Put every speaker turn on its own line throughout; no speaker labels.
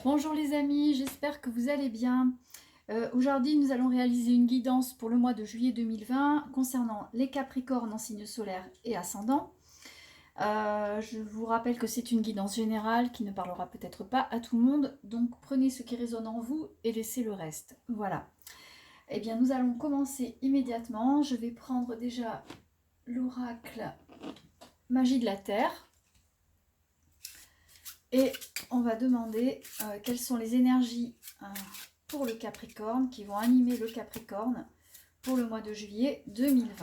Bonjour les amis, j'espère que vous allez bien. Aujourd'hui, nous allons réaliser une guidance pour le mois de juillet 2020 concernant les Capricornes en signe solaire et ascendant. Je vous rappelle que c'est une guidance générale qui ne parlera peut-être pas à tout le monde, donc prenez ce qui résonne en vous et laissez le reste. Voilà. Eh bien, nous allons commencer immédiatement. Je vais prendre déjà l'oracle Magie de la Terre. Et on va demander quelles sont les énergies pour le Capricorne qui vont animer le Capricorne pour le mois de juillet 2020.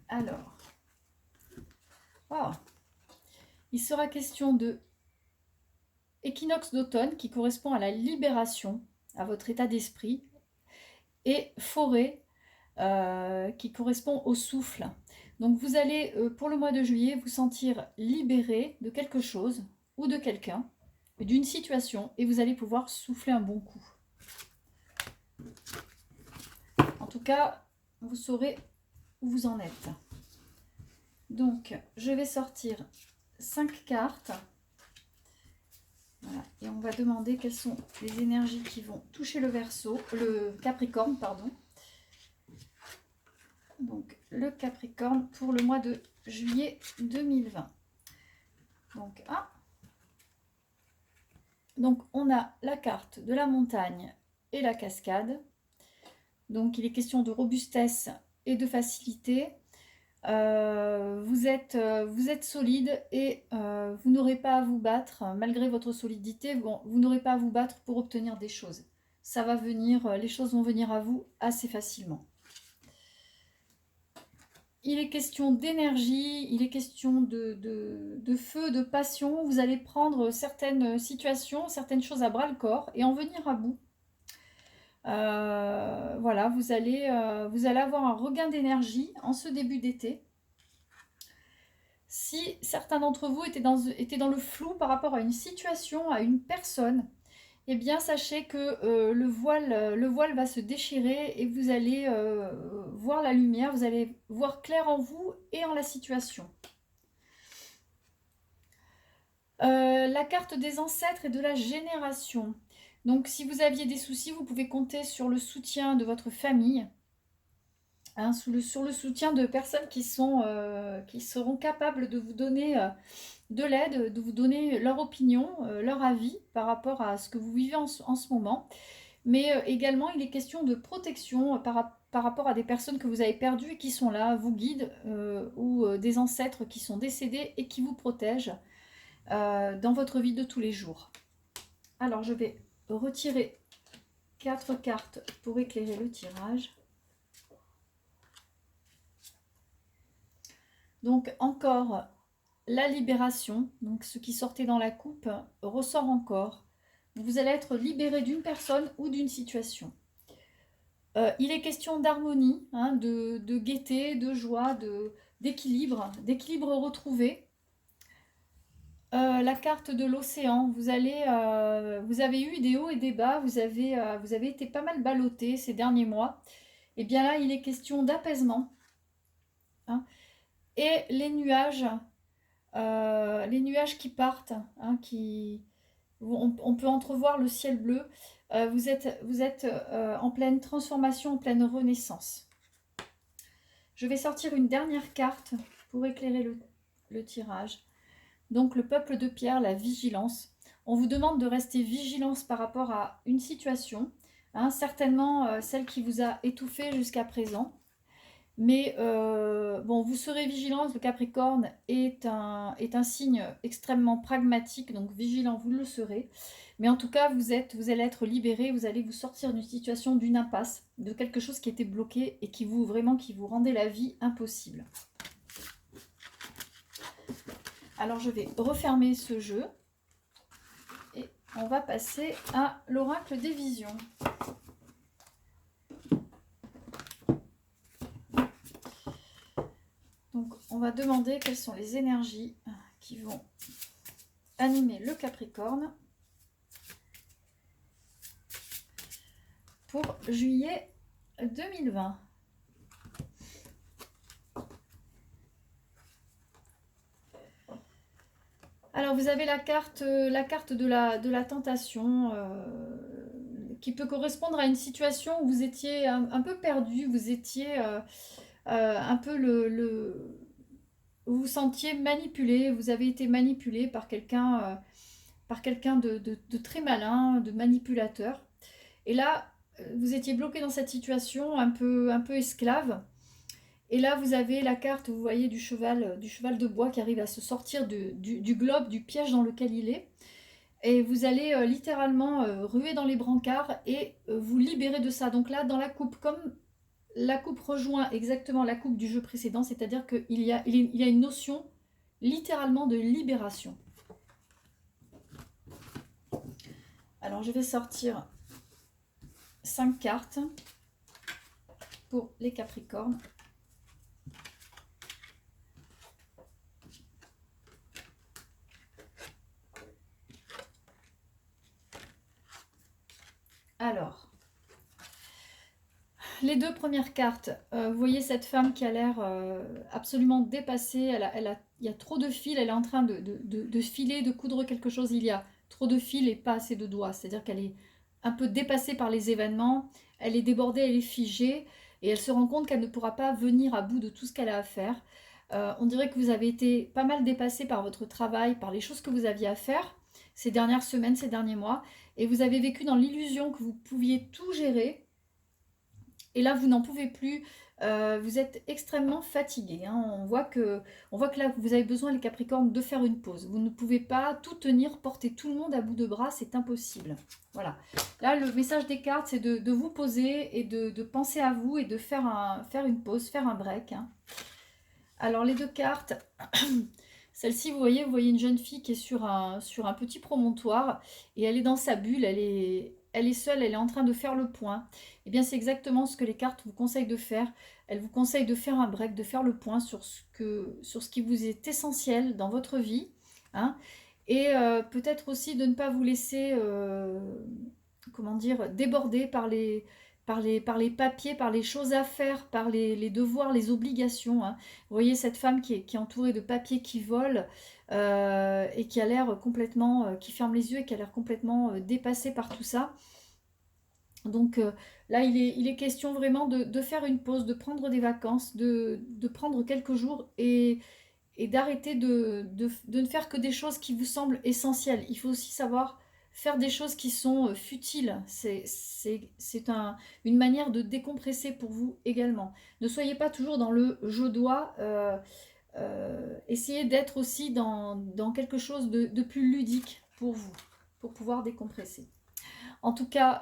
Alors, oh, il sera question de équinoxe d'automne qui correspond à la libération, à votre état d'esprit, et forêt qui correspond au souffle. Donc vous allez, pour le mois de juillet, vous sentir libéré de quelque chose ou de quelqu'un, d'une situation, et vous allez pouvoir souffler un bon coup. En tout cas, vous saurez où vous en êtes. Donc, je vais sortir 5 cartes. Voilà. Et on va demander quelles sont les énergies qui vont toucher le Capricorne, pardon. Donc, le Capricorne pour le mois de juillet 2020. Donc, Donc, on a la carte de la montagne et la cascade. Donc, il est question de robustesse et de facilité. Vous êtes solide et vous n'aurez pas à vous battre, malgré votre solidité, vous n'aurez pas à vous battre pour obtenir des choses. Ça va venir, les choses vont venir à vous assez facilement. Il est question d'énergie, il est question de feu, de passion. Vous allez prendre certaines situations, certaines choses à bras le corps et en venir à bout. Voilà, vous allez avoir un regain d'énergie en ce début d'été. Si certains d'entre vous étaient dans le flou par rapport à une situation, à une personne, eh bien sachez que le voile va se déchirer et vous allez voir la lumière, vous allez voir clair en vous et en la situation. La carte des ancêtres et de la génération. Donc si vous aviez des soucis, vous pouvez compter sur le soutien de votre famille. Sur le soutien de personnes qui seront capables de vous donner de l'aide, de vous donner leur opinion, leur avis par rapport à ce que vous vivez en ce moment. Mais également, il est question de protection par rapport à des personnes que vous avez perdues et qui sont là, vous guident, ou des ancêtres qui sont décédés et qui vous protègent dans votre vie de tous les jours. Alors, je vais retirer 4 cartes pour éclairer le tirage. Donc encore la libération, donc ce qui sortait dans la coupe ressort encore. Vous allez être libéré d'une personne ou d'une situation. Il est question d'harmonie, de gaieté, de joie, d'équilibre retrouvé. La carte de l'océan, vous avez eu des hauts et des bas, vous avez été pas mal ballotté ces derniers mois. Et bien là, il est question d'apaisement. Et les nuages qui partent, on peut entrevoir le ciel bleu. Vous êtes en pleine transformation, en pleine renaissance. Je vais sortir une dernière carte pour éclairer le tirage. Donc le peuple de pierre, la vigilance. On vous demande de rester vigilance par rapport à une situation, certainement celle qui vous a étouffé jusqu'à présent. Mais bon, vous serez vigilant, le Capricorne est un signe extrêmement pragmatique, donc vigilant, vous le serez. Mais en tout cas, vous allez être libéré, vous allez vous sortir d'une situation, d'une impasse, de quelque chose qui était bloqué et qui vous rendait la vie impossible. Alors je vais refermer ce jeu et on va passer à l'oracle des visions. Donc on va demander quelles sont les énergies qui vont animer le Capricorne pour juillet 2020. Alors, vous avez la carte de la tentation qui peut correspondre à une situation où vous étiez un peu perdu, vous étiez un peu vous vous sentiez manipulé, vous avez été manipulé par quelqu'un de très malin, de manipulateur. Et là, vous étiez bloqué dans cette situation un peu esclave. Et là, vous avez la carte, vous voyez, du cheval de bois qui arrive à se sortir du globe, du piège dans lequel il est. Et vous allez littéralement ruer dans les brancards et vous libérer de ça. Donc là, dans la coupe, comme la coupe rejoint exactement la coupe du jeu précédent, c'est-à-dire qu'il y a une notion littéralement de libération. Alors, je vais sortir 5 cartes pour les Capricornes. Alors, les deux premières cartes, vous voyez cette femme qui a l'air absolument dépassée, il y a trop de fils, elle est en train de filer, de coudre quelque chose, il y a trop de fils et pas assez de doigts, c'est-à-dire qu'elle est un peu dépassée par les événements, elle est débordée, elle est figée, et elle se rend compte qu'elle ne pourra pas venir à bout de tout ce qu'elle a à faire. On dirait que vous avez été pas mal dépassé par votre travail, par les choses que vous aviez à faire ces dernières semaines, ces derniers mois, et vous avez vécu dans l'illusion que vous pouviez tout gérer. Et là, vous n'en pouvez plus. Vous êtes extrêmement fatigué. Hein. On voit que là, vous avez besoin, les Capricornes, de faire une pause. Vous ne pouvez pas tout tenir, porter tout le monde à bout de bras. C'est impossible. Voilà. Là, le message des cartes, c'est de vous poser et de penser à vous et de faire une pause, faire un break. Hein. Alors, les deux cartes... Celle-ci, vous voyez une jeune fille qui est sur un petit promontoire et elle est dans sa bulle, elle est seule, elle est en train de faire le point. Eh bien, c'est exactement ce que les cartes vous conseillent de faire. Elles vous conseillent de faire un break, de faire le point sur ce qui vous est essentiel dans votre vie. Hein, et peut-être aussi de ne pas vous laisser, comment dire, déborder par les papiers, par les choses à faire, par les devoirs, les obligations. Hein. Vous voyez cette femme qui est entourée de papiers qui volent et qui a l'air complètement, qui ferme les yeux et qui a l'air complètement dépassée par tout ça. Donc là, il est question vraiment de faire une pause, de prendre des vacances, de prendre quelques jours et d'arrêter de ne faire que des choses qui vous semblent essentielles. Il faut aussi savoir faire des choses qui sont futiles. C'est une manière de décompresser pour vous également. Ne soyez pas toujours dans le « je dois ». Essayez d'être aussi dans quelque chose de plus ludique pour vous, pour pouvoir décompresser. En tout cas,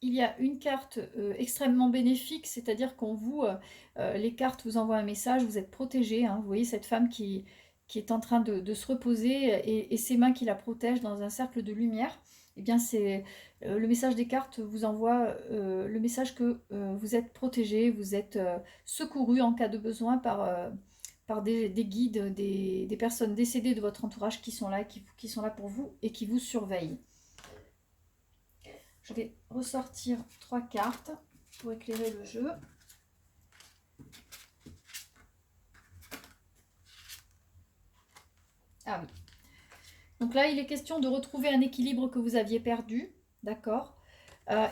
il y a une carte extrêmement bénéfique, c'est-à-dire qu'on vous, les cartes vous envoient un message, vous êtes protégé. Hein, vous voyez cette femme qui est en train de se reposer et ses mains qui la protègent dans un cercle de lumière. Eh bien, c'est le message des cartes vous envoie le message que vous êtes protégé, vous êtes secouru en cas de besoin par des guides, des personnes décédées de votre entourage qui sont là pour vous et qui vous surveillent. Je vais ressortir 3 cartes pour éclairer le jeu. Ah oui. Donc là, il est question de retrouver un équilibre que vous aviez perdu. D'accord.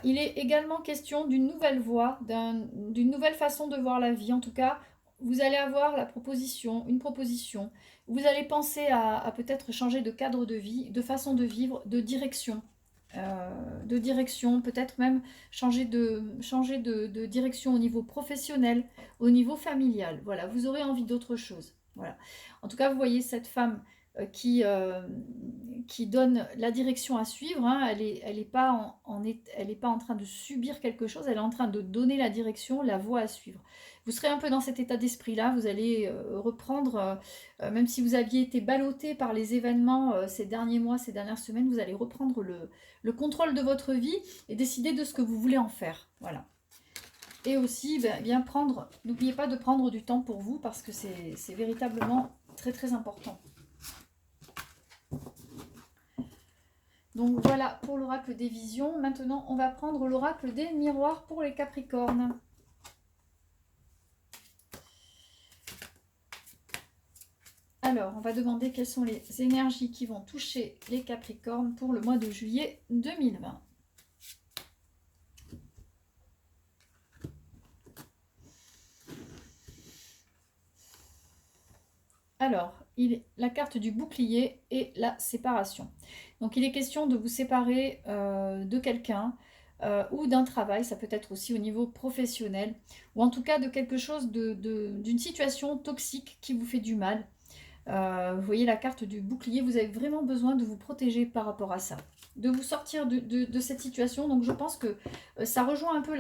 Il est également question d'une nouvelle voie, d'une nouvelle façon de voir la vie. En tout cas, vous allez avoir une proposition. Vous allez penser à peut-être changer de cadre de vie, de façon de vivre, de direction. Peut-être même changer de direction au niveau professionnel, au niveau familial. Voilà, vous aurez envie d'autre chose. Voilà. En tout cas, vous voyez cette femme qui donne la direction à suivre. Hein. Elle n'est pas en train de subir quelque chose, elle est en train de donner la direction, la voie à suivre. Vous serez un peu dans cet état d'esprit-là, vous allez reprendre, même si vous aviez été ballotté par les événements ces derniers mois, ces dernières semaines, vous allez reprendre le contrôle de votre vie et décider de ce que vous voulez en faire. Voilà. Et aussi, bien prendre, n'oubliez pas de prendre du temps pour vous parce que c'est véritablement très très important. Donc voilà pour l'oracle des visions. Maintenant, on va prendre l'oracle des miroirs pour les Capricornes. Alors, on va demander quelles sont les énergies qui vont toucher les Capricornes pour le mois de juillet 2020. Alors, la carte du bouclier et la séparation. Donc, il est question de vous séparer de quelqu'un ou d'un travail. Ça peut être aussi au niveau professionnel. Ou en tout cas de quelque chose, d'une situation toxique qui vous fait du mal. Vous voyez la carte du bouclier. Vous avez vraiment besoin de vous protéger par rapport à ça. De vous sortir de cette situation. Donc, je pense que ça rejoint un peu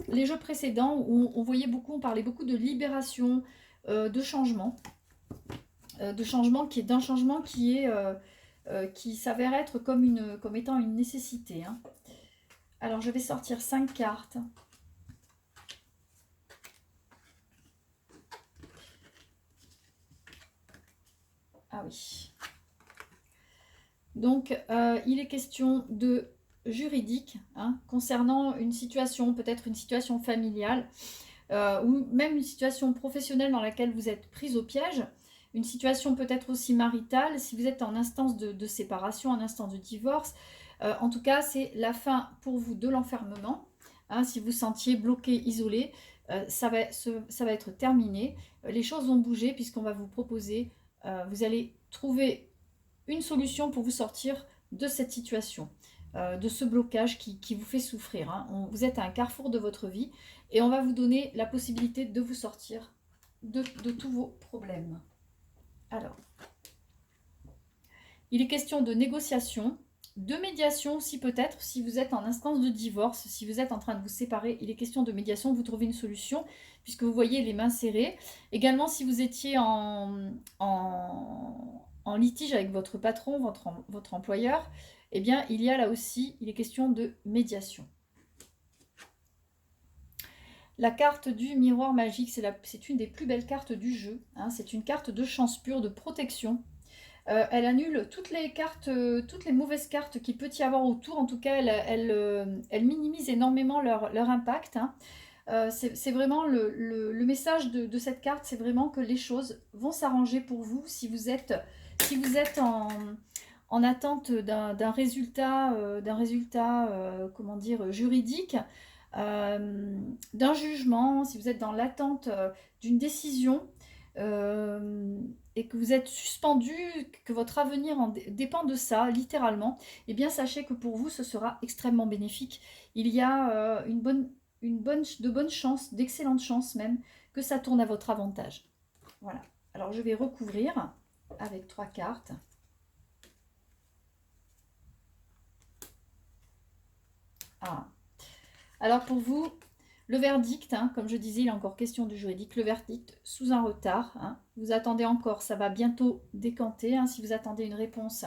les jeux précédents où on voyait beaucoup, on parlait beaucoup de libération, de changement. D'un changement qui s'avère être comme étant une nécessité. Hein. Alors, je vais sortir 5 cartes. Ah oui. Donc, il est question de juridique, hein, concernant une situation, peut-être une situation familiale, ou même une situation professionnelle dans laquelle vous êtes prise au piège. Une situation peut-être aussi maritale, si vous êtes en instance de séparation, en instance de divorce. En tout cas, c'est la fin pour vous de l'enfermement. Hein, si vous sentiez bloqué, isolé, ça va être terminé. Les choses vont bouger puisqu'on va vous proposer, vous allez trouver une solution pour vous sortir de cette situation, de ce blocage qui vous fait souffrir. Hein. Vous êtes à un carrefour de votre vie et on va vous donner la possibilité de vous sortir de tous vos problèmes. Alors, il est question de négociation, de médiation aussi peut-être, si vous êtes en instance de divorce, si vous êtes en train de vous séparer, il est question de médiation, vous trouvez une solution, puisque vous voyez les mains serrées. Également, si vous étiez en litige avec votre patron, votre employeur, eh bien, il y a là aussi, il est question de médiation. La carte du miroir magique, c'est une des plus belles cartes du jeu. Hein, c'est une carte de chance pure, de protection. Elle annule toutes les cartes, toutes les mauvaises cartes qu'il peut y avoir autour. En tout cas, elle minimise énormément leur impact. Hein. C'est vraiment le message de cette carte, c'est vraiment que les choses vont s'arranger pour vous si vous êtes en attente d'un résultat, comment dire, juridique. D'un jugement, si vous êtes dans l'attente d'une décision et que vous êtes suspendu, que votre avenir dépend de ça, littéralement, eh bien sachez que pour vous, ce sera extrêmement bénéfique. Il y a de bonnes chances, d'excellentes chances même, que ça tourne à votre avantage. Voilà. Alors je vais recouvrir avec 3 cartes. Ah. Alors pour vous, le verdict, hein, comme je disais, il est encore question du juridique, le verdict sous un retard. Hein, vous attendez encore, ça va bientôt décanter, hein, si vous attendez une réponse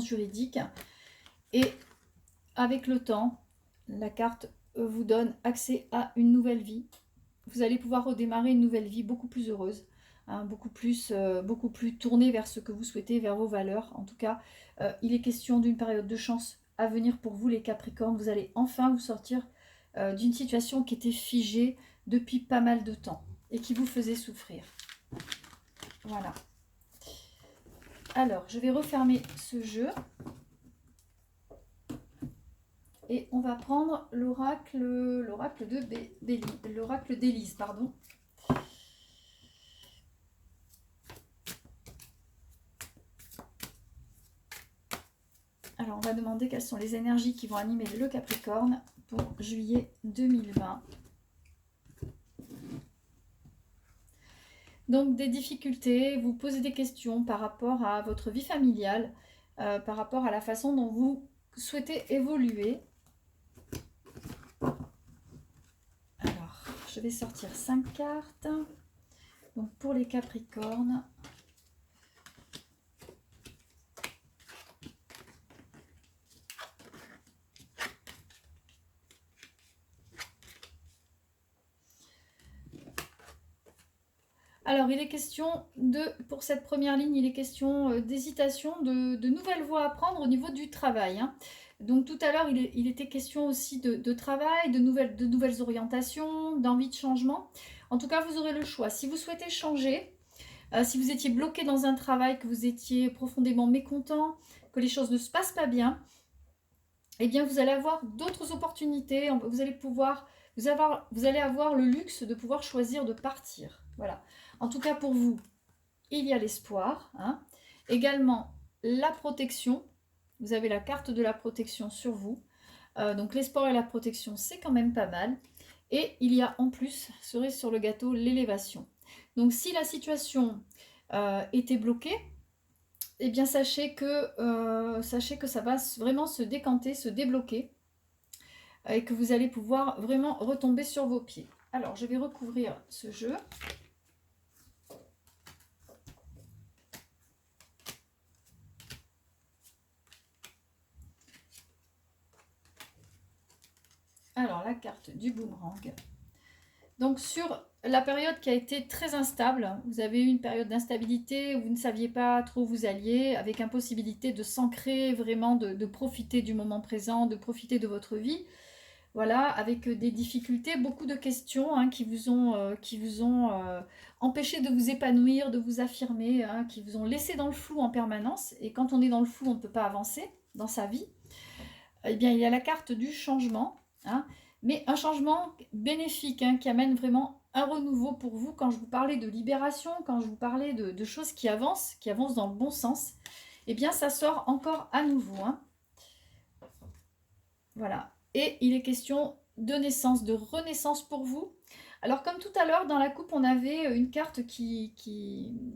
juridique. Et avec le temps, la carte vous donne accès à une nouvelle vie. Vous allez pouvoir redémarrer une nouvelle vie beaucoup plus heureuse, hein, beaucoup plus tournée vers ce que vous souhaitez, vers vos valeurs. En tout cas, il est question d'une période de chance à venir pour vous les Capricornes. Vous allez enfin vous sortir d'une situation qui était figée depuis pas mal de temps et qui vous faisait souffrir. Voilà. Alors, je vais refermer ce jeu. Et on va prendre l'oracle d'Élise, pardon. Alors, on va demander quelles sont les énergies qui vont animer le Capricorne pour juillet 2020. Donc, des difficultés, vous posez des questions par rapport à votre vie familiale, par rapport à la façon dont vous souhaitez évoluer. Alors, je vais sortir 5 cartes. Donc, pour les Capricornes... Alors, il est question pour cette première ligne, il est question d'hésitation, de nouvelles voies à prendre au niveau du travail. Hein. Donc, tout à l'heure, il était question aussi de travail, de nouvelles orientations, d'envie de changement. En tout cas, vous aurez le choix. Si vous souhaitez changer, Si vous étiez bloqué dans un travail, que vous étiez profondément mécontent, que les choses ne se passent pas bien, eh bien vous allez avoir d'autres opportunités, vous allez avoir le luxe de pouvoir choisir de partir. Voilà. En tout cas pour vous, il y a l'espoir. Hein. Également la protection, vous avez la carte de la protection sur vous. Donc l'espoir et la protection, c'est quand même pas mal. Et il y a en plus, cerise sur le gâteau, l'élévation. Donc si la situation était bloquée, eh bien sachez que ça va vraiment se décanter, se débloquer, et que vous allez pouvoir vraiment retomber sur vos pieds. Alors, je vais recouvrir ce jeu. Alors, la carte du boomerang. Donc, sur la période qui a été très instable, vous avez eu une période d'instabilité où vous ne saviez pas trop où vous alliez, avec impossibilité de s'ancrer vraiment, de profiter du moment présent, de profiter de votre vie. Voilà, avec des difficultés, beaucoup de questions hein, qui vous ont empêché de vous épanouir, de vous affirmer, hein, qui vous ont laissé dans le flou en permanence. Et quand on est dans le flou, on ne peut pas avancer dans sa vie. Eh bien, il y a la carte du changement, hein, mais un changement bénéfique hein, qui amène vraiment un renouveau pour vous. Quand je vous parlais de libération, quand je vous parlais de choses qui avancent dans le bon sens, eh bien, ça sort encore à nouveau. Hein. Voilà. Et il est question de naissance, de renaissance pour vous. Alors comme tout à l'heure, dans la coupe, on avait une carte qui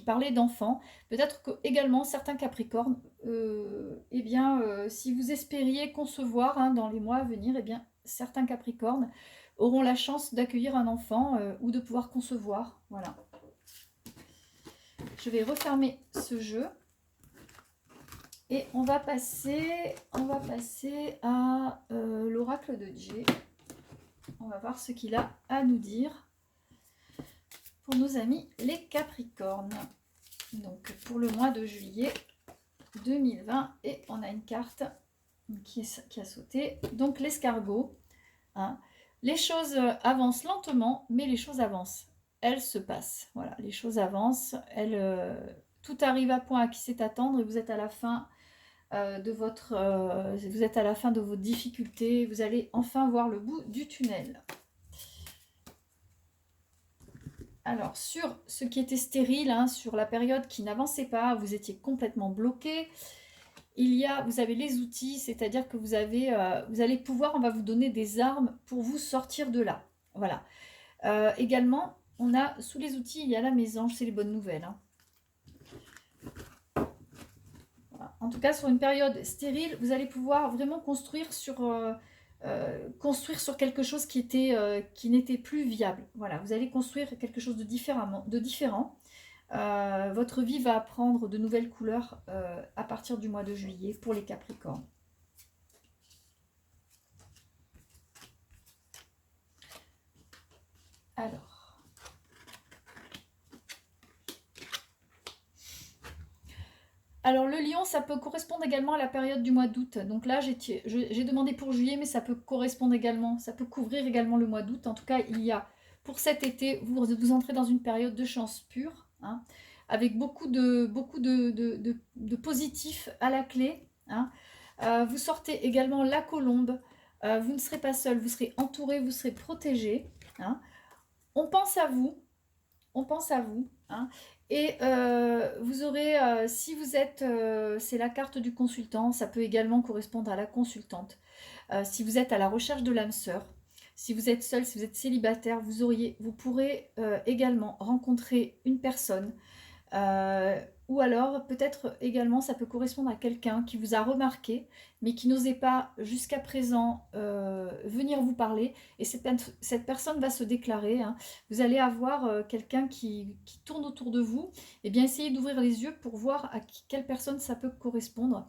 parlait d'enfants. Peut-être que également certains Capricornes, eh bien, si vous espériez concevoir hein, dans les mois à venir, eh bien, certains Capricornes auront la chance d'accueillir un enfant ou de pouvoir concevoir. Voilà. Je vais refermer ce jeu. Et on va passer à l'oracle de Jay. On va voir ce qu'il a à nous dire pour nos amis les Capricornes. Donc pour le mois de juillet 2020. Et on a une carte qui a sauté. Donc l'escargot. Hein. Les choses avancent lentement, mais les choses avancent. Elles se passent. Voilà, les choses avancent. Tout arrive à point à qui sait attendre et vous êtes à la fin. Vous êtes à la fin de vos difficultés, vous allez enfin voir le bout du tunnel. Alors, sur ce qui était stérile, hein, sur la période qui n'avançait pas, vous étiez complètement bloqué, vous avez les outils, c'est-à-dire que vous allez pouvoir, on va vous donner des armes pour vous sortir de là. Voilà. Également, on a sous les outils, il y a la mésange, c'est les bonnes nouvelles. Hein. En tout cas, sur une période stérile, vous allez pouvoir vraiment construire sur quelque chose qui n'était plus viable. Voilà, vous allez construire quelque chose de différent. Votre vie va prendre de nouvelles couleurs à partir du mois de juillet pour les Capricornes. Alors le lion, ça peut correspondre également à la période du mois d'août. Donc là, j'ai demandé pour juillet, mais ça peut correspondre également, ça peut couvrir également le mois d'août. En tout cas, il y a pour cet été, vous entrez dans une période de chance pure, hein, avec beaucoup de positifs à la clé. Hein. Vous sortez également la colombe. Vous ne serez pas seul, vous serez entouré, vous serez protégé. Hein. On pense à vous. On pense à vous. Hein. Et vous aurez, si vous êtes, c'est la carte du consultant, ça peut également correspondre à la consultante. Si vous êtes à la recherche de l'âme sœur, si vous êtes seul, si vous êtes célibataire, vous pourrez également rencontrer une personne. Ou alors peut-être également ça peut correspondre à quelqu'un qui vous a remarqué mais qui n'osait pas jusqu'à présent venir vous parler et cette personne va se déclarer. Hein. Vous allez avoir quelqu'un qui tourne autour de vous. Et bien essayez d'ouvrir les yeux pour voir à quelle personne ça peut correspondre.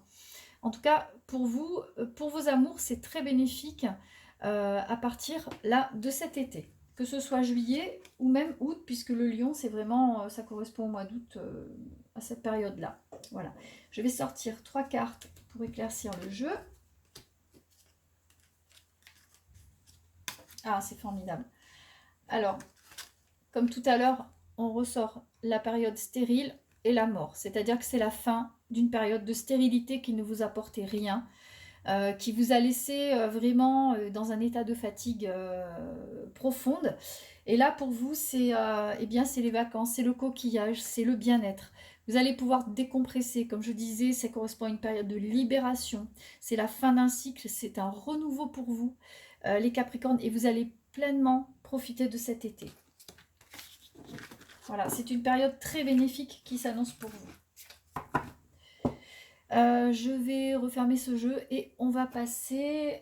En tout cas pour vous, pour vos amours, c'est très bénéfique à partir là de cet été. Que ce soit juillet ou même août, puisque le lion, c'est vraiment, ça correspond au mois d'août, à cette période-là. Voilà. Je vais sortir 3 cartes pour éclaircir le jeu. Ah, c'est formidable. Alors, comme tout à l'heure, on ressort la période stérile et la mort. C'est-à-dire que c'est la fin d'une période de stérilité qui ne vous apportait rien, qui vous a laissé vraiment dans un état de fatigue profonde. Et là, pour vous, c'est eh bien, c'est les vacances, c'est le coquillage, c'est le bien-être. Vous allez pouvoir décompresser. Comme je disais, ça correspond à une période de libération. C'est la fin d'un cycle, c'est un renouveau pour vous, les Capricornes. Et vous allez pleinement profiter de cet été. Voilà, c'est une période très bénéfique qui s'annonce pour vous. Je vais refermer ce jeu et on va passer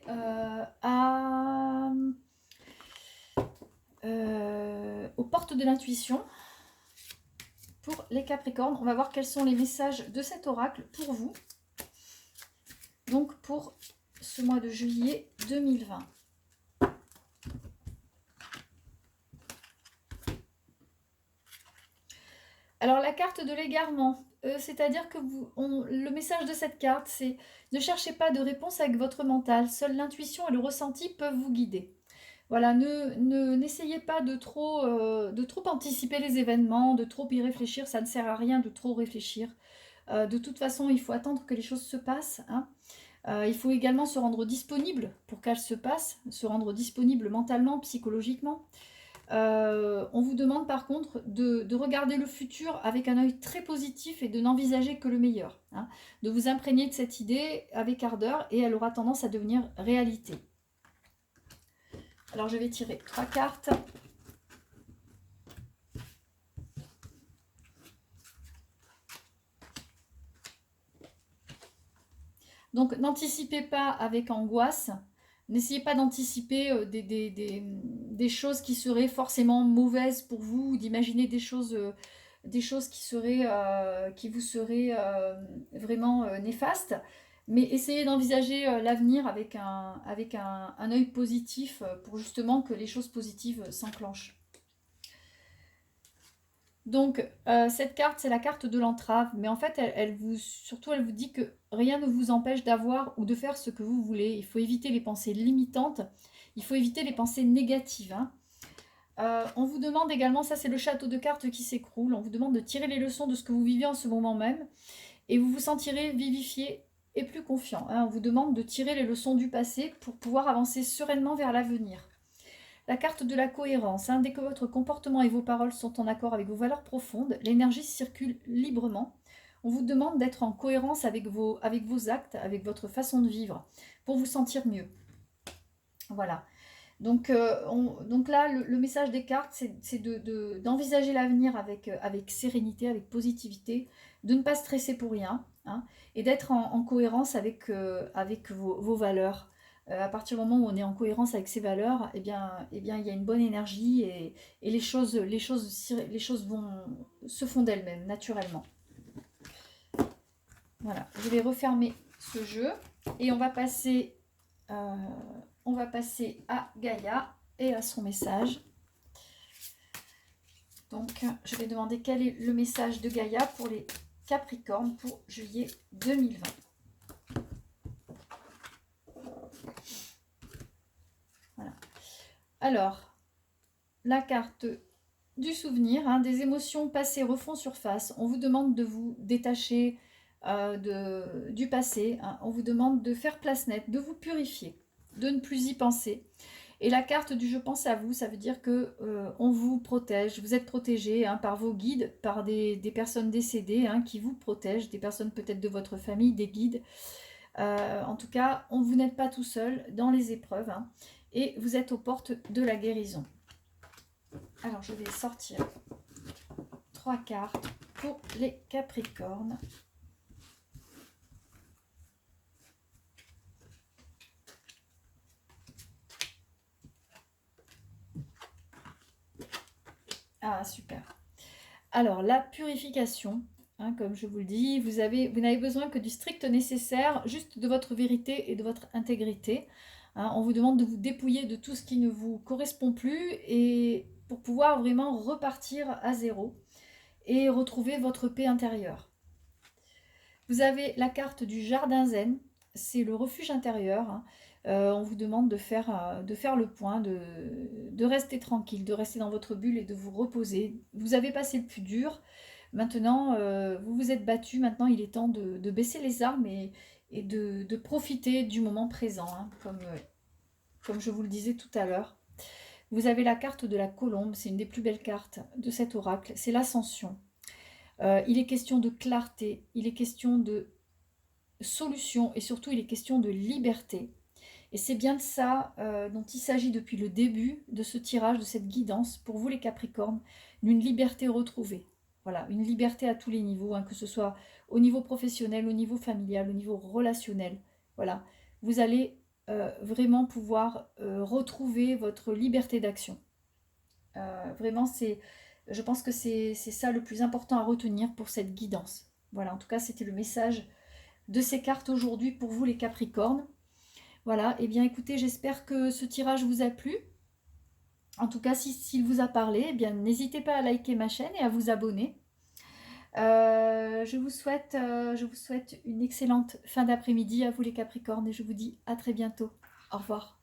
aux portes de l'intuition pour les Capricornes. On va voir quels sont les messages de cet oracle pour vous. Donc pour ce mois de juillet 2020. Alors la carte de l'égarement, c'est-à-dire que le message de cette carte, c'est ne cherchez pas de réponse avec votre mental, seule l'intuition et le ressenti peuvent vous guider. Voilà, n'essayez pas de trop anticiper les événements, de trop y réfléchir, ça ne sert à rien de trop réfléchir. De toute façon, il faut attendre que les choses se passent. Hein. Il faut également se rendre disponible pour qu'elles se passent, se rendre disponible mentalement, psychologiquement. On vous demande par contre de regarder le futur avec un œil très positif et de n'envisager que le meilleur. Hein. De vous imprégner de cette idée avec ardeur et elle aura tendance à devenir réalité. Alors je vais tirer 3 cartes. Donc n'anticipez pas avec angoisse. N'essayez pas d'anticiper des choses qui seraient forcément mauvaises pour vous, d'imaginer des choses qui vous seraient vraiment néfastes. Mais essayez d'envisager l'avenir avec un œil positif pour justement que les choses positives s'enclenchent. Donc, cette carte, c'est la carte de l'entrave, mais en fait, elle vous dit que rien ne vous empêche d'avoir ou de faire ce que vous voulez. Il faut éviter les pensées limitantes, il faut éviter les pensées négatives. Hein. On vous demande également, ça c'est le château de cartes qui s'écroule, on vous demande de tirer les leçons de ce que vous vivez en ce moment même, et vous vous sentirez vivifié et plus confiant. Hein. On vous demande de tirer les leçons du passé pour pouvoir avancer sereinement vers l'avenir. La carte de la cohérence, hein, dès que votre comportement et vos paroles sont en accord avec vos valeurs profondes, l'énergie circule librement. On vous demande d'être en cohérence avec vos actes, avec votre façon de vivre, pour vous sentir mieux. Voilà. Donc là, le message des cartes, c'est d'envisager l'avenir avec sérénité, avec positivité, de ne pas stresser pour rien, hein, et d'être en cohérence avec vos valeurs. À partir du moment où on est en cohérence avec ses valeurs, eh bien, il y a une bonne énergie et les choses se font d'elles-mêmes, naturellement. Voilà, je vais refermer ce jeu et on va passer à Gaïa et à son message. Donc, je vais demander quel est le message de Gaïa pour les Capricornes pour juillet 2020. Voilà. Alors, la carte du souvenir, hein, des émotions passées refont surface. On vous demande de vous détacher du passé. Hein. On vous demande de faire place nette, de vous purifier, de ne plus y penser. Et la carte du « je pense à vous », ça veut dire que on vous protège, vous êtes protégé, hein, par vos guides, par des personnes décédées, hein, qui vous protègent, des personnes peut-être de votre famille, des guides. En tout cas, vous n'êtes pas tout seul dans les épreuves, hein, et vous êtes aux portes de la guérison. Alors, je vais sortir 3 cartes pour les Capricornes. Ah, super. Alors, la purification, hein, comme je vous le dis, vous n'avez besoin que du strict nécessaire, juste de votre vérité et de votre intégrité. Hein, on vous demande de vous dépouiller de tout ce qui ne vous correspond plus et pour pouvoir vraiment repartir à zéro et retrouver votre paix intérieure. Vous avez la carte du jardin zen, c'est le refuge intérieur. Hein. On vous demande de faire le point, de rester tranquille, de rester dans votre bulle et de vous reposer. Vous avez passé le plus dur. Maintenant, vous vous êtes battu. Maintenant, il est temps de baisser les armes et de profiter du moment présent, hein, comme je vous le disais tout à l'heure. Vous avez la carte de la colombe. C'est une des plus belles cartes de cet oracle. C'est l'ascension. Il est question de clarté. Il est question de solution et surtout, il est question de liberté. Et c'est bien de ça dont il s'agit depuis le début de ce tirage, de cette guidance, pour vous les Capricornes, d'une liberté retrouvée. Voilà, une liberté à tous les niveaux, hein, que ce soit au niveau professionnel, au niveau familial, au niveau relationnel. Voilà, vous allez vraiment pouvoir retrouver votre liberté d'action. Vraiment, je pense que c'est ça le plus important à retenir pour cette guidance. Voilà, en tout cas, c'était le message de ces cartes aujourd'hui pour vous les Capricornes. Voilà, et bien écoutez, j'espère que ce tirage vous a plu. En tout cas, s'il vous a parlé, eh bien n'hésitez pas à liker ma chaîne et à vous abonner. Je vous souhaite une excellente fin d'après-midi à vous les Capricornes et je vous dis à très bientôt. Au revoir.